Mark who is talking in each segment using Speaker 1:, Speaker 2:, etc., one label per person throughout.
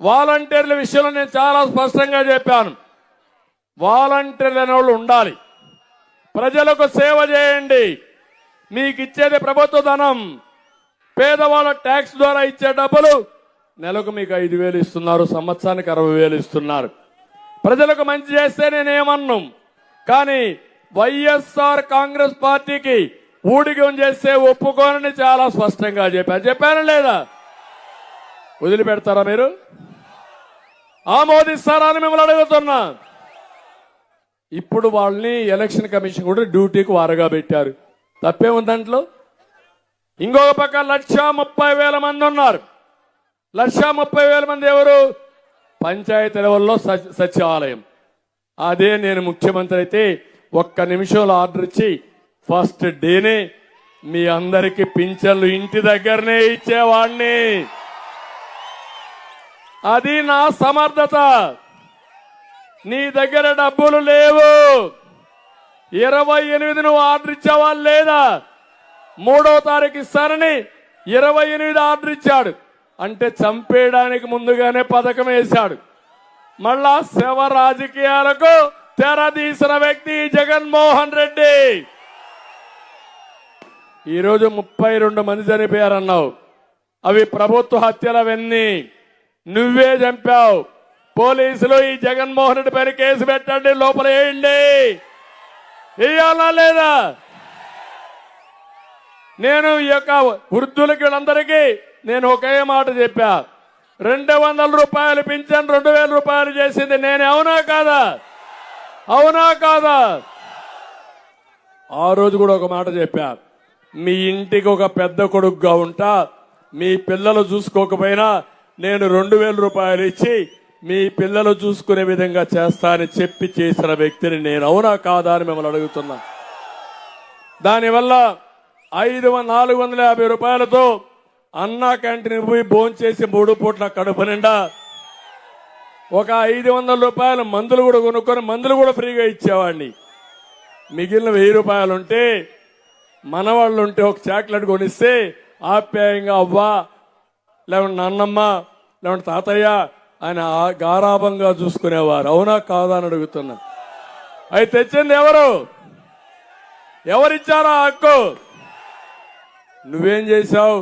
Speaker 1: వాలంటీర్ల విషయంలో నేను చాలా స్పష్టంగా చెప్పాను. వాలంటీర్లు అనేవాళ్ళు ఉండాలి. ప్రజలకు సేవ చేయండి. మీకు ఇచ్చేది ప్రభుత్వ ధనం. పేదవాళ్ళ ట్యాక్స్ ద్వారా ఇచ్చే డబ్బులు నెలకు మీకు 5,000 ఇస్తున్నారు, సంవత్సరానికి 60,000 ఇస్తున్నారు. ప్రజలకు మంచి చేస్తే నేనేమన్ను. కానీ వైఎస్ఆర్ కాంగ్రెస్ పార్టీకి ఊడిగం చేస్తే ఒప్పుకోనని చాలా స్పష్టంగా చెప్పాను లేదా? వదిలిపెడతారా మీరు? ఆమోదిస్తారా అని మిమ్మల్ని అడుగుతున్నా. ఇప్పుడు వాళ్ళని ఎలక్షన్ కమిషన్ కూడా డ్యూటీకి వారగా పెట్టారు. తప్పేముంది దాంట్లో? ఇంకొక పక్క 1,30,000 మంది ఉన్నారు. 1,30,000 మంది ఎవరు? పంచాయతీ లెవెల్లో సచివాలయం. అదే నేను ముఖ్యమంత్రి అయితే ఒక్క నిమిషంలో ఆర్డర్ ఇచ్చి ఫస్ట్ డేనే మీ అందరికీ పింఛన్లు ఇంటి దగ్గరనే ఇచ్చేవాడిని. అది నా సమర్థత. నీ దగ్గర డబ్బులు లేవు. 28 నువ్వు ఆర్డర్ ఇచ్చావా లేదా? 3వ తారీఖు ఇస్తానని 28 ఆర్డర్ ఇచ్చాడు. అంటే చంపేయడానికి ముందుగానే పథకం వేశాడు. మళ్ళా శవ రాజకీయాలకు తెరదీసిన వ్యక్తి జగన్మోహన్ రెడ్డి. ఈరోజు 32 మంది చనిపోయారన్నావు. అవి ప్రభుత్వ హత్యలవన్నీ. నువ్వే చంపావు. పోలీసులు ఈ జగన్మోహన్ రెడ్డి పైన కేసు పెట్టండి, లోపల వేయండి. వేయాలా లేదా? నేను ఈ యొక్క వృద్ధులకి వీళ్ళందరికీ నేను ఒకే మాట చెప్పా. 200 రూపాయలు పింఛన్ 2,000 రూపాయలు చేసింది నేను. అవునా కాదా? అవునా కాదా? ఆ రోజు కూడా ఒక మాట చెప్పా. మీ ఇంటికి ఒక పెద్ద కొడుకుగా ఉంటా. మీ పిల్లలు చూసుకోకపోయినా నేను 2,000 రూపాయలు ఇచ్చి మీ పిల్లలు చూసుకునే విధంగా చేస్తానని చెప్పి చేసిన వ్యక్తిని నేను. అవునా కాదా అని మిమ్మల్ని అడుగుతున్నా. దానివల్ల 450 రూపాయలతో అన్నా క్యాంటీన్ పోయి భోంచేసి 3 పూట్ల కడుపు నిండా ఒక 500 రూపాయలు మందులు కూడా కొనుక్కొని మందులు కూడా ఫ్రీగా ఇచ్చేవాడిని. మిగిలిన 1000 రూపాయలు ఉంటే మనవాళ్ళు ఉంటే ఒక చాక్లెట్ కొనిస్తే ఆప్యాయంగా అవ్వా లేకుంటే నాన్నమ్మ లేకుంటే తాతయ్య ఆయన గారాభంగా చూసుకునేవారు. అవునా కాదా అని అడుగుతున్నా. అవి తెచ్చింది ఎవరు? ఎవరిచ్చారా హక్కు? నువ్వేం చేశావు?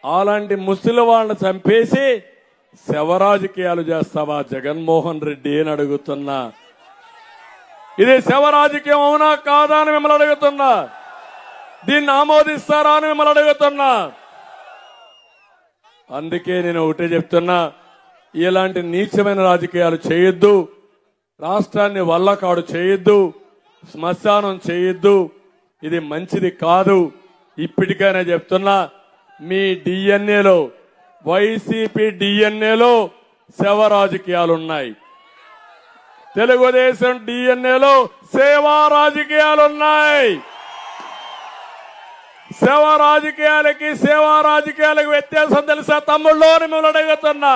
Speaker 1: అలాంటి ముసలి వాళ్ళని చంపేసి శవ రాజకీయాలు చేస్తావా జగన్మోహన్ రెడ్డి అని అడుగుతున్నా. ఇది శవ రాజకీయం అవునా కాదా అని మిమ్మల్ని అడుగుతున్నా. దీన్ని ఆమోదిస్తారా అని మిమ్మల్ని అడుగుతున్నా. అందుకే నేను ఒకటే చెప్తున్నా, ఇలాంటి నీచమైన రాజకీయాలు చేయొద్దు. రాష్ట్రాన్ని వల్లకాడు చేయొద్దు. శ్మశానం చేయొద్దు. ఇది మంచిది కాదు. ఇప్పటికైనా చెప్తున్నా, మీ డిఎన్ఏలో వైసీపీ డిఎన్ఏలో శవ రాజకీయాలున్నాయి. తెలుగుదేశం డిఎన్ఏలో సేవా రాజకీయాలున్నాయి. సేవా రాజకీయాలకి వ్యత్యాసం తెలుసా తమ్ముళ్ళు అని మిమ్మల్ని అడుగుతున్నా.